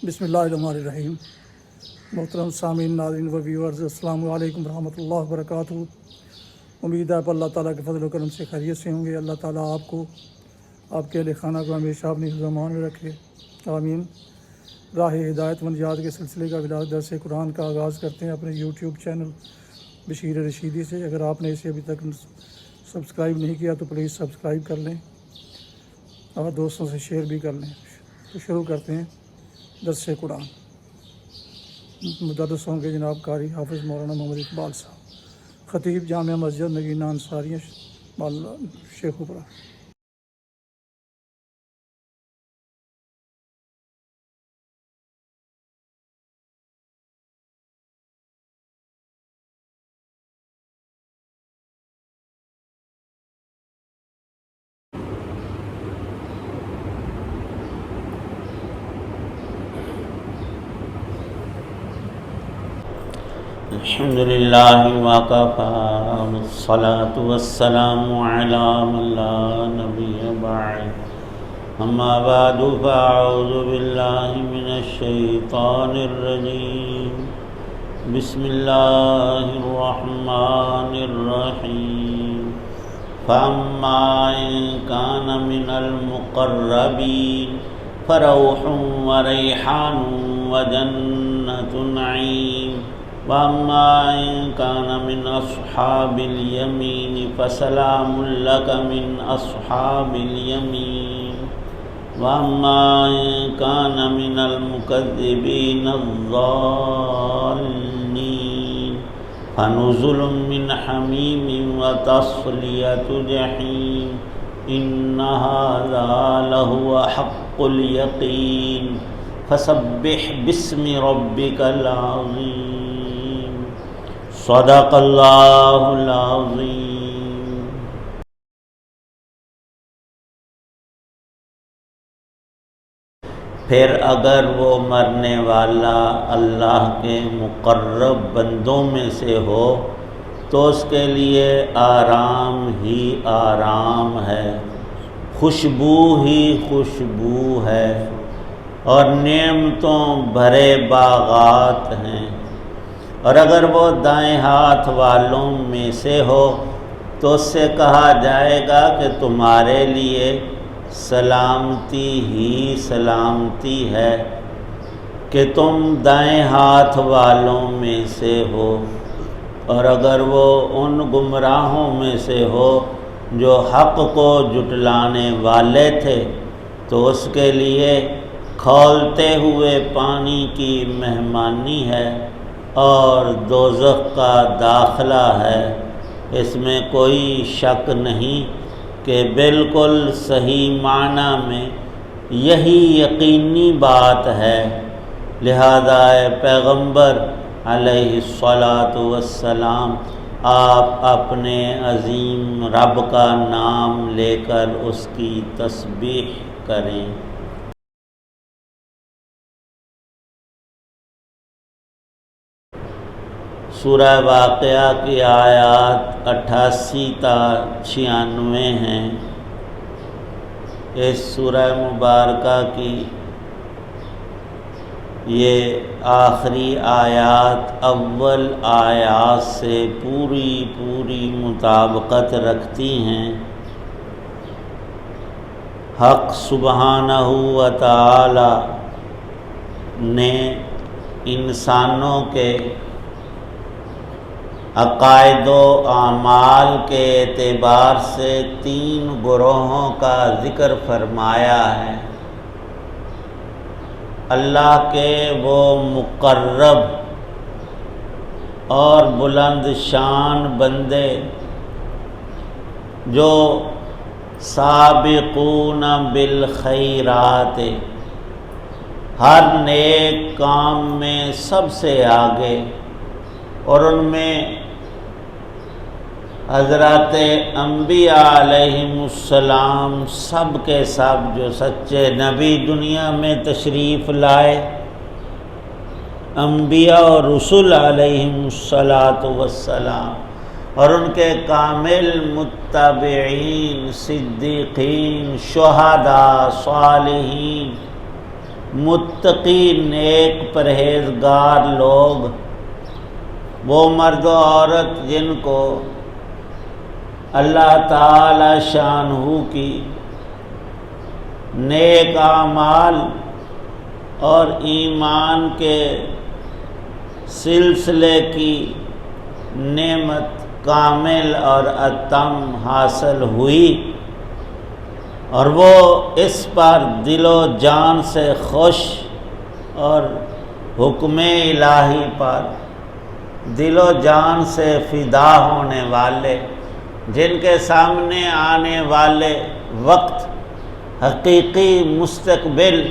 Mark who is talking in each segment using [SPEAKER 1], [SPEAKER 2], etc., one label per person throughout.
[SPEAKER 1] بسم اللہ الرحمن الرحیم۔ محترم سامعین، ناظرین و ویورز، السلام علیکم ورحمۃ اللہ وبرکاتہ۔ امید ہے آپ اللہ تعالیٰ کے فضل و کرم سے خیریت سے ہوں گے۔ اللہ تعالیٰ آپ کو، آپ کے اہل خانہ کو ہمیشہ اپنی حفظ و امان میں رکھے، آمین۔ راہ ہدایت و نجات کے سلسلے کا ولاغ درس قرآن کا آغاز کرتے ہیں اپنے یوٹیوب چینل بشیر رشیدی سے۔ اگر آپ نے اسے ابھی تک سبسکرائب نہیں کیا تو پلیز سبسکرائب کر لیں اور دوستوں سے شیئر بھی کر لیں۔ تو شروع کرتے ہیں درس قرآن۔ مدرس ہوں گے جناب قاری حافظ مولانا محمد اقبال صاحب، خطیب جامعہ مسجد نگینہ انصاریہ شیخ پورہ۔
[SPEAKER 2] الحمد للہ وکفیٰ والصلاة والسلام علی من لا نبی بعد، اما بعد فاعوذ باللہ من الشیطان الرجیم، بسم اللہ الرحمن الرحیم۔ فاما ان کان من المقربین فروح وریحان وجنۃ نعیم، وَأَمَّا إِن كَانَ مِنْ أَصْحَابِ الْيَمِينِ فَسَلَامٌ لَكَ مِنْ أَصْحَابِ الْيَمِينِ، وَأَمَّا إِن كَانَ مِنَ الْمُكَذِّبِينَ الضَّالِّينَ فَنُزُلٌ مِّنْ حَمِيمٍ وَتَصْلِيَةُ جَحِيمٍ، إِنَّ هَذَا لَهُوَ حَقُّ الْيَقِينِ، فَسَبِّحْ بِاسْمِ رَبِّكَ الْعَظِيمِ۔ صدق اللہ العظیم۔ پھر اگر وہ مرنے والا اللہ کے مقرب بندوں میں سے ہو تو اس کے لیے آرام ہی آرام ہے، خوشبو ہی خوشبو ہے، اور نعمتوں بھرے باغات ہیں۔ اور اگر وہ دائیں ہاتھ والوں میں سے ہو تو اس سے کہا جائے گا کہ تمہارے لیے سلامتی ہی سلامتی ہے کہ تم دائیں ہاتھ والوں میں سے ہو۔ اور اگر وہ ان گمراہوں میں سے ہو جو حق کو جھٹلانے والے تھے تو اس کے لیے کھولتے ہوئے پانی کی مہمانی ہے اور دوزخ کا داخلہ ہے۔ اس میں کوئی شک نہیں کہ بالکل صحیح معنی میں یہی یقینی بات ہے، لہذا اے پیغمبر علیہ الصلاۃ والسلام، آپ اپنے عظیم رب کا نام لے کر اس کی تسبیح کریں۔ سورہ واقعہ کی آیات 88 تا 96 ہیں۔ اس سورہ مبارکہ کی یہ آخری آیات اول آیات سے پوری مطابقت رکھتی ہیں۔ حق سبحانہ و تعالی نے انسانوں کے عقائد و اعمال کے اعتبار سے 3 گروہوں کا ذکر فرمایا ہے۔ اللہ کے وہ مقرب اور بلند شان بندے جو سابقون بالخیرات، ہر نیک کام میں سب سے آگے، اور ان میں حضرات انبیاء علیہم السلام سب کے سب جو سچے نبی دنیا میں تشریف لائے، انبیاء اور رسول علیہم السلام، اور ان کے کامل متبعین، صدیقین، شہداء، صالحین، متقی نیک پرہیزگار لوگ، وہ مرد و عورت جن کو اللہ تعالی شانہ کی نیک اعمال اور ایمان کے سلسلے کی نعمت کامل اور اتم حاصل ہوئی، اور وہ اس پر دل و جان سے خوش اور حکم الہی پر دل و جان سے فدا ہونے والے، جن کے سامنے آنے والے وقت حقیقی مستقبل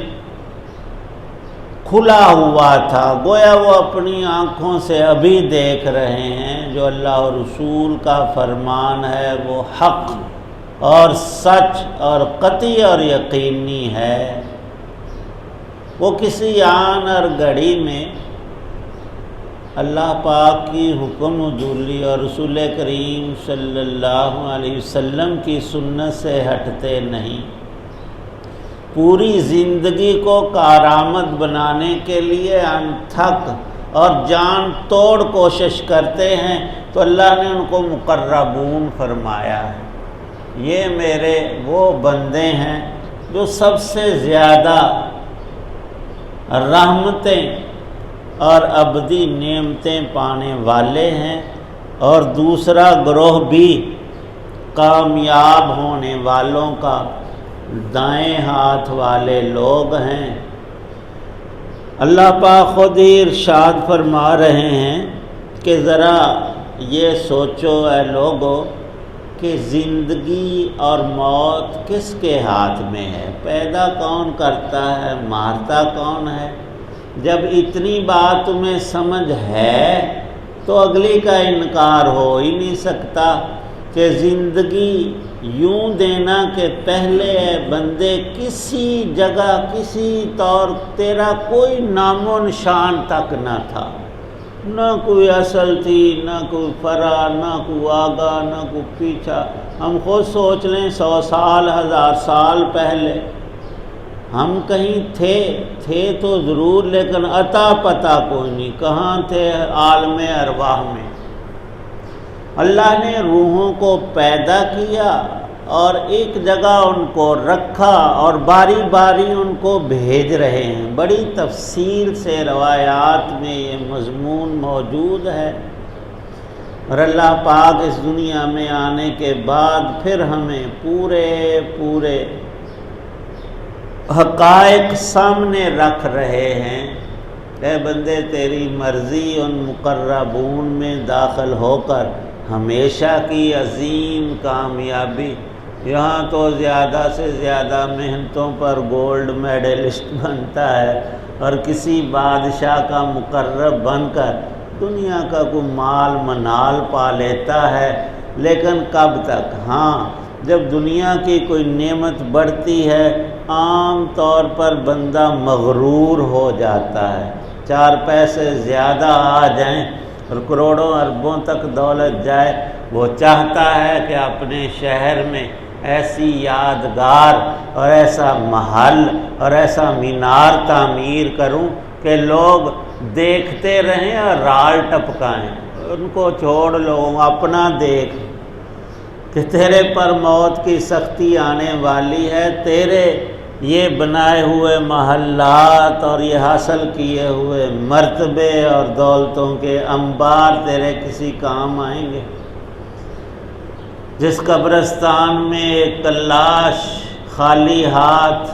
[SPEAKER 2] کھلا ہوا تھا، گویا وہ اپنی آنکھوں سے ابھی دیکھ رہے ہیں جو اللہ اور رسول کا فرمان ہے وہ حق اور سچ اور قطعی اور یقینی ہے۔ وہ کسی آن اور گھڑی میں اللہ پاک کی حکم عدولی اور رسول کریم صلی اللہ علیہ وسلم کی سنت سے ہٹتے نہیں، پوری زندگی کو کارآمد بنانے کے لیے انتھک اور جان توڑ کوشش کرتے ہیں، تو اللہ نے ان کو مقربون فرمایا ہے۔ یہ میرے وہ بندے ہیں جو سب سے زیادہ رحمتیں اور ابدی نعمتیں پانے والے ہیں، اور دوسرا گروہ بھی کامیاب ہونے والوں کا دائیں ہاتھ والے لوگ ہیں۔ اللہ پاک خود ہی ارشاد فرما رہے ہیں کہ ذرا یہ سوچو اے لوگو کہ زندگی اور موت کس کے ہاتھ میں ہے، پیدا کون کرتا ہے، مارتا کون ہے؟ جب اتنی بات تمہیں سمجھ ہے تو اگلی کا انکار ہو ہی نہیں سکتا کہ زندگی یوں دینا کہ پہلے بندے کسی جگہ کسی طور تیرا کوئی نام و نشان تک نہ تھا، نہ کوئی اصل تھی، نہ کوئی فرع، نہ کوئی آگا، نہ کوئی پیچھا۔ ہم خود سوچ لیں 100 سال 1000 سال پہلے ہم کہیں تھے تو ضرور، لیکن عطا پتہ کوئی نہیں، کہاں تھے عالم ارواح میں۔ اللہ نے روحوں کو پیدا کیا اور ایک جگہ ان کو رکھا اور باری باری ان کو بھیج رہے ہیں۔ بڑی تفصیل سے روایات میں یہ مضمون موجود ہے، اور اللہ پاک اس دنیا میں آنے کے بعد پھر ہمیں پورے حقائق سامنے رکھ رہے ہیں۔ اے بندے تیری مرضی ان مقربون میں داخل ہو کر ہمیشہ کی عظیم کامیابی، یہاں تو زیادہ سے زیادہ محنتوں پر گولڈ میڈلسٹ بنتا ہے، اور کسی بادشاہ کا مقرب بن کر دنیا کا کوئی مال منال پا لیتا ہے، لیکن کب تک؟ ہاں جب دنیا کی کوئی نعمت بڑھتی ہے عام طور پر بندہ مغرور ہو جاتا ہے، 4 پیسے زیادہ آ جائیں اور کروڑوں اربوں تک دولت جائے، وہ چاہتا ہے کہ اپنے شہر میں ایسی یادگار اور ایسا محل اور ایسا مینار تعمیر کروں کہ لوگ دیکھتے رہیں اور رال ٹپکائیں۔ ان کو چھوڑ لو، اپنا دیکھ کہ تیرے پر موت کی سختی آنے والی ہے، تیرے یہ بنائے ہوئے محلات اور یہ حاصل کیے ہوئے مرتبے اور دولتوں کے انبار تیرے کسی کام آئیں گے؟ جس قبرستان میں ایک لاش خالی ہاتھ،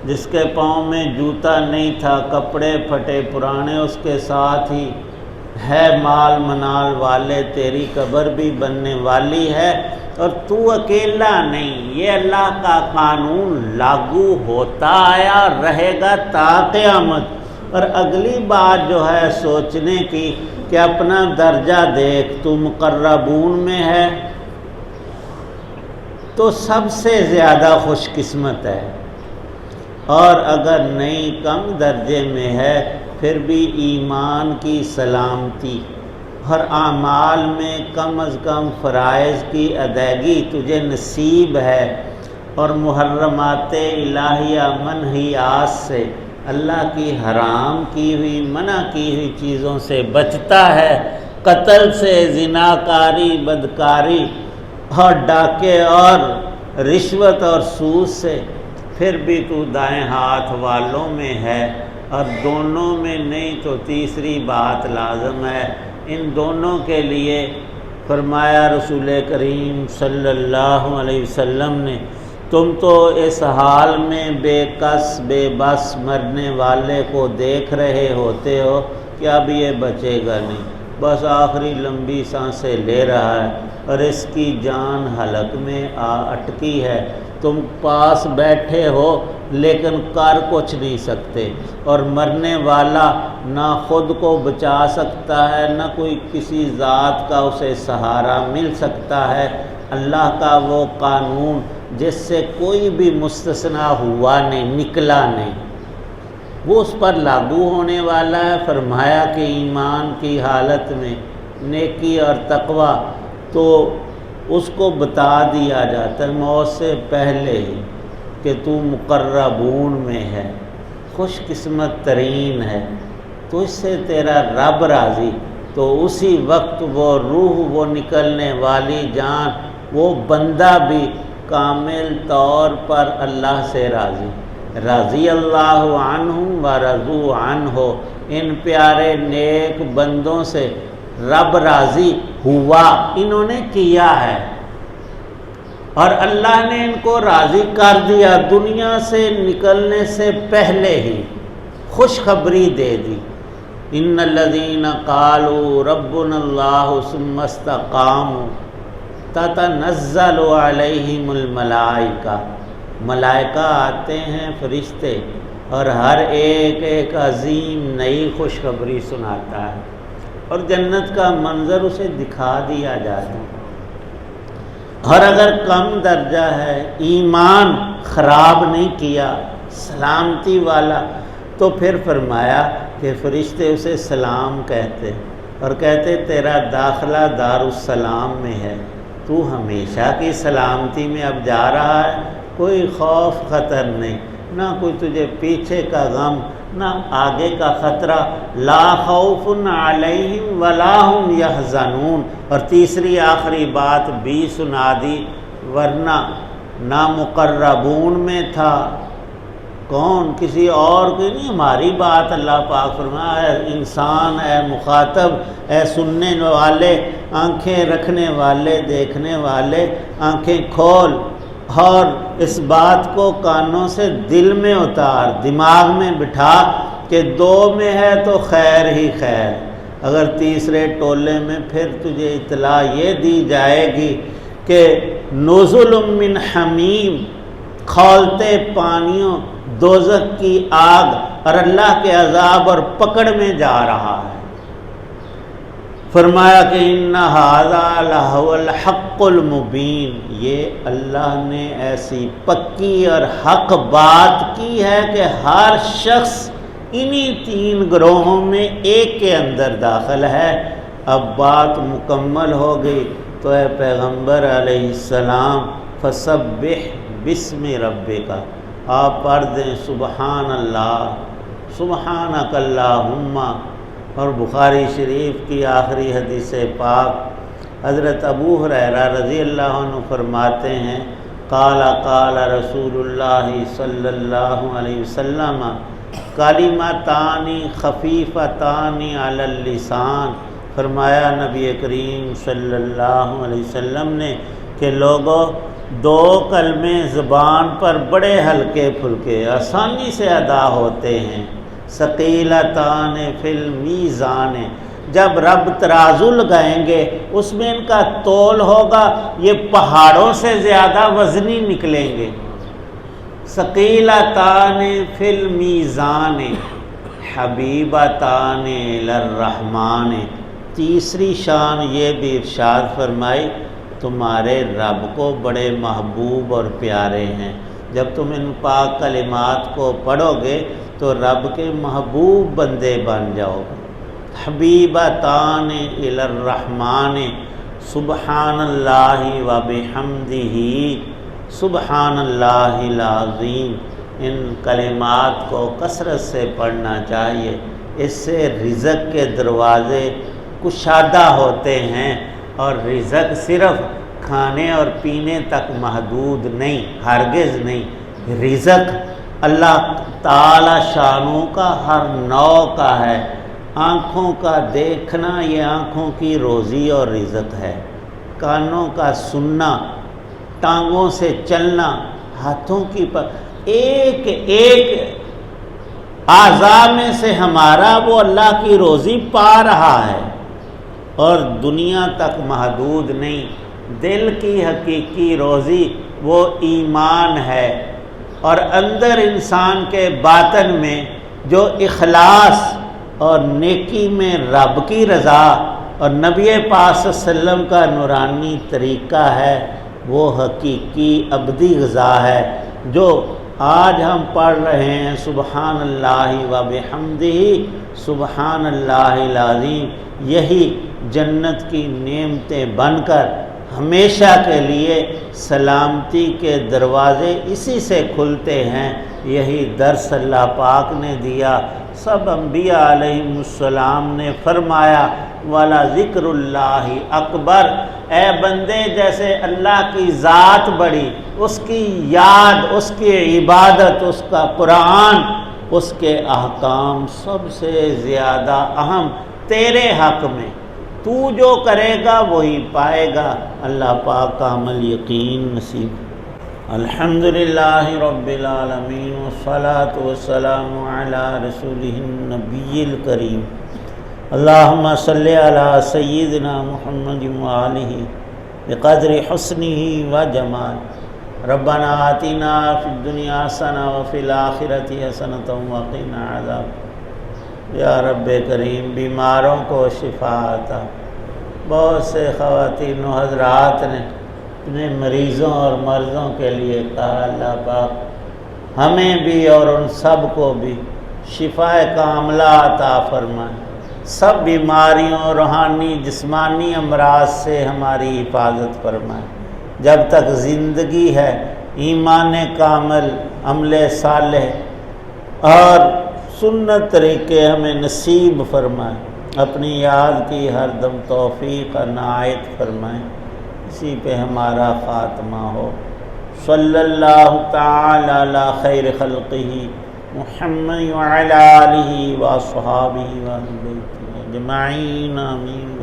[SPEAKER 2] جس کے پاؤں میں جوتا نہیں تھا، کپڑے پھٹے پرانے اس کے ساتھ ہی ہے، مال منال والے، تیری قبر بھی بننے والی ہے، اور تو اکیلا نہیں، یہ اللہ کا قانون لاگو ہوتا آیا، رہے گا تا قیامت۔ اور اگلی بات جو ہے سوچنے کی کہ اپنا درجہ دیکھ، تو مقربون میں ہے تو سب سے زیادہ خوش قسمت ہے، اور اگر نہیں کم درجے میں ہے پھر بھی ایمان کی سلامتی اور اعمال میں کم از کم فرائض کی ادائیگی تجھے نصیب ہے، اور محرمات الہیہ منہیات سے اللہ کی حرام کی ہوئی منع کی ہوئی چیزوں سے بچتا ہے، قتل سے، زناکاری، بدکاری اور ڈاکے اور رشوت اور سود سے، پھر بھی تو دائیں ہاتھ والوں میں ہے، اور دونوں میں نہیں تو تیسری بات لازم ہے۔ ان دونوں کے لیے فرمایا رسول کریم صلی اللہ علیہ وسلم نے، تم تو اس حال میں بے کس بے بس مرنے والے کو دیکھ رہے ہوتے ہو کہ اب یہ بچے گا نہیں، بس آخری لمبی سانسیں لے رہا ہے اور اس کی جان حلق میں اٹکی ہے، تم پاس بیٹھے ہو لیکن کر کچھ نہیں سکتے، اور مرنے والا نہ خود کو بچا سکتا ہے، نہ کوئی کسی ذات کا اسے سہارا مل سکتا ہے۔ اللہ کا وہ قانون جس سے کوئی بھی مستثنیٰ ہوا نہیں، نکلا نہیں، وہ اس پر لاگو ہونے والا ہے۔ فرمایا کہ ایمان کی حالت میں نیکی اور تقوی تو اس کو بتا دیا جاتا ہے موت سے پہلے ہی کہ تو مقربون میں ہے، خوش قسمت ترین ہے، تو اس سے تیرا رب راضی، تو اسی وقت وہ روح، وہ نکلنے والی جان، وہ بندہ بھی کامل طور پر اللہ سے راضی۔ رضی اللہ عنہم ورضوا عنہ، ان پیارے نیک بندوں سے رب راضی ہوا، انہوں نے کیا ہے، اور اللہ نے ان کو راضی کر دیا، دنیا سے نکلنے سے پہلے ہی خوشخبری دے دی۔ ان الذین قالوا ربنا اللہ ثم استقاموا تتنزل علیہم الملائکہ، ملائکہ آتے ہیں، فرشتے، اور ہر ایک عظیم نئی خوشخبری سناتا ہے، اور جنت کا منظر اسے دکھا دیا جاتا ہے۔ اور اگر کم درجہ ہے، ایمان خراب نہیں کیا، سلامتی والا، تو پھر فرمایا کہ فرشتے اسے سلام کہتے اور کہتے تیرا داخلہ دار السلام میں ہے، تو ہمیشہ کی سلامتی میں اب جا رہا ہے، کوئی خوف خطر نہیں، نہ کوئی تجھے پیچھے کا غم، نہ آگے کا خطرہ، لا خوف علیہم ولا ہم یحزنون، اور تیسری آخری بات بھی سنا دی، ورنہ نہ مقربون میں تھا، کون کسی اور کی نہیں، ہماری بات اللہ پاک فرمایا ہے، انسان اے مخاطب، اے سننے والے، آنکھیں رکھنے والے، دیکھنے والے، آنکھیں کھول اور اس بات کو کانوں سے دل میں اتار، دماغ میں بٹھا کہ دو میں ہے تو خیر ہی خیر، اگر تیسرے ٹولے میں پھر تجھے اطلاع یہ دی جائے گی کہ نزل من حمیم، کھولتے پانیوں، دوزخ کی آگ اور اللہ کے عذاب اور پکڑ میں جا رہا ہے، فرمایا کہ ان ھذا لھو الحق المبین، یہ اللہ نے ایسی پکی اور حق بات کی ہے کہ ہر شخص انہی تین گروہوں میں ایک کے اندر داخل ہے۔ اب بات مکمل ہو گئی تو اے پیغمبر علیہ السلام فسبح بسم ربک، آپ پڑھ دیں سبحان اللہ، سبحانک اللہم، اور بخاری شریف کی آخری حدیث پاک حضرت ابو ہریرہ رضی اللہ عنہ فرماتے ہیں، قال قال رسول اللہ صلی اللہ علیہ وسلم کلمتان خفیفتان علی اللسان، فرمایا نبی کریم صلی اللہ علیہ وسلم نے کہ لوگوں، دو کلمے زبان پر بڑے ہلکے پھلکے آسانی سے ادا ہوتے ہیں، ثقیلتان فی المیزان، جب رب ترازو لگائیں گے اس میں ان کا تول ہوگا، یہ پہاڑوں سے زیادہ وزنی نکلیں گے۔ ثقیلتان فی المیزان حبیبتان الی الرحمن، تیسری شان یہ بھی ارشاد فرمائی تمہارے رب کو بڑے محبوب اور پیارے ہیں، جب تم ان پاک کلمات کو پڑھو گے تو رب کے محبوب بندے بن جاؤ گے۔ حبیبتان الی الرحمن سبحان اللہ و بحمدہ سبحان اللہ العظیم، ان کلمات کو کثرت سے پڑھنا چاہیے۔ اس سے رزق کے دروازے کشادہ ہوتے ہیں، اور رزق صرف کھانے اور پینے تک محدود نہیں، ہرگز نہیں۔ رزق اللہ تعالی شانوں کا ہر نوع کا ہے۔ آنکھوں کا دیکھنا یہ آنکھوں کی روزی اور رزق ہے، کانوں کا سننا، ٹانگوں سے چلنا، ہاتھوں کی ایک ایک اعضاء میں سے ہمارا وہ اللہ کی روزی پا رہا ہے، اور دنیا تک محدود نہیں۔ دل کی حقیقی روزی وہ ایمان ہے، اور اندر انسان کے باطن میں جو اخلاص اور نیکی میں رب کی رضا اور نبی پاک صلی اللہ علیہ وسلم کا نورانی طریقہ ہے، وہ حقیقی ابدی غذا ہے، جو آج ہم پڑھ رہے ہیں سبحان اللہ و بحمدہ سبحان اللہ العظیم۔ یہی جنت کی نعمتیں بن کر ہمیشہ کے لیے سلامتی کے دروازے اسی سے کھلتے ہیں۔ یہی درس اللہ پاک نے دیا، سب انبیاء علیہم السلام نے فرمایا والا ذکر اللہ اکبر۔ اے بندے، جیسے اللہ کی ذات بڑی، اس کی یاد، اس کی عبادت، اس کا قرآن، اس کے احکام سب سے زیادہ اہم تیرے حق میں۔ تو جو کرے گا وہی پائے گا۔ اللہ پاک کا عمل یقین نصیب۔ الحمدللہ رب العالمین والصلاة والسلام علی رسولہ النبی الکریم۔ اللہم صلی علی سیدنا محمد وآلہ بقدر حسنہ و جمال۔ ربنا آتنا فی الدنیا حسنہ وفی الآخرۃ حسنۃ وقنا عذاب۔ یا رب کریم، بیماروں کو شفا عطا۔ بہت سے خواتین و حضرات نے اپنے مریضوں اور مرضوں کے لیے کہا، اللہ پاک ہمیں بھی اور ان سب کو بھی شفا کاملہ عطا فرمائے۔ سب بیماریوں، روحانی جسمانی امراض سے ہماری حفاظت فرمائے۔ جب تک زندگی ہے ایمان کامل، عمل صالح اور سنت طریقے ہمیں نصیب فرمائے۔ اپنی یاد کی ہر دم توفیق عنایت فرمائے۔ اسی پہ ہمارا خاتمہ ہو۔ صلی اللہ تعالی علی خیر خلقہ محمد وعلی آلہ واصحابہ واہل بیتہ اجمعین، آمین۔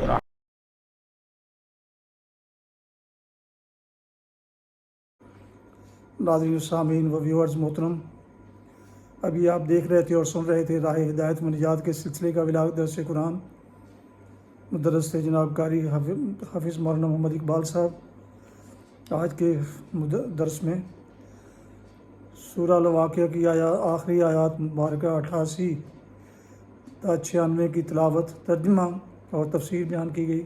[SPEAKER 1] ناظرین سامعین و ویورز محترم، ابھی آپ دیکھ رہے تھے اور سن رہے تھے راہ ہدایت و نجات کے سلسلے کا ولاغ درس قرآن۔ مدرس سے جناب قاری حافظ مولانا محمد اقبال صاحب آج کے درس میں سورہ الواقعہ کی آخری آیات مبارکہ 88 تا 96 کی تلاوت، ترجمہ اور تفسیر بیان کی گئی،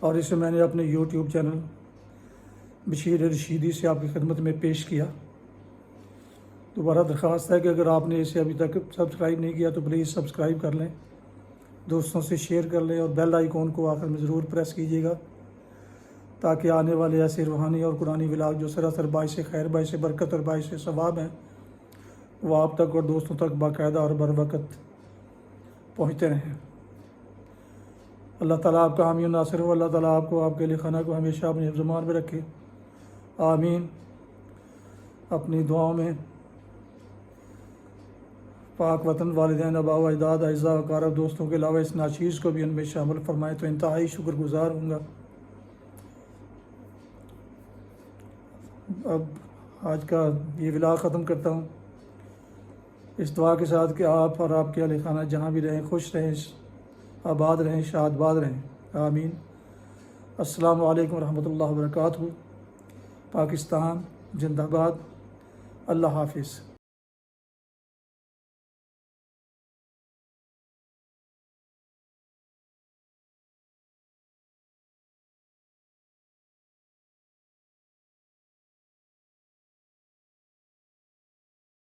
[SPEAKER 1] اور اسے میں نے اپنے یوٹیوب چینل بشیر رشیدی سے آپ کی خدمت میں پیش کیا۔ دوبارہ درخواست ہے کہ اگر آپ نے اسے ابھی تک سبسکرائب نہیں کیا تو پلیز سبسکرائب کر لیں، دوستوں سے شیئر کر لیں، اور بیل آئیکن کو آخر میں ضرور پریس کیجیے گا، تاکہ آنے والے ایسے روحانی اور قرآنی ولاگ جو سراسر باعث خیر، باعث برکت اور باعث ثواب ہیں، وہ آپ تک اور دوستوں تک باقاعدہ اور بر وقت پہنچتے رہیں۔ اللہ تعالیٰ آپ کا حامی و ناصر ہو۔ اللہ تعالیٰ آپ کو، آپ کے لکھانہ کو ہمیشہ اپنے زمان میں رکھے، آمین۔ اپنی دعاؤں میں پاک وطن، والدین، آباء و اجداد، اعزاء و اقارب، دوستوں کے علاوہ اس ناچیز کو بھی ان میں شامل فرمائے تو انتہائی شکر گزار ہوں گا۔ اب آج کا یہ ولاگ ختم کرتا ہوں اس دعا کے ساتھ کہ آپ اور آپ کے اہل خانہ جہاں بھی رہیں خوش رہیں، آباد رہیں، شاد باد رہیں، آمین۔ السلام علیکم ورحمۃ اللہ وبرکاتہ۔ پاکستان زندہ باد۔ اللہ حافظ۔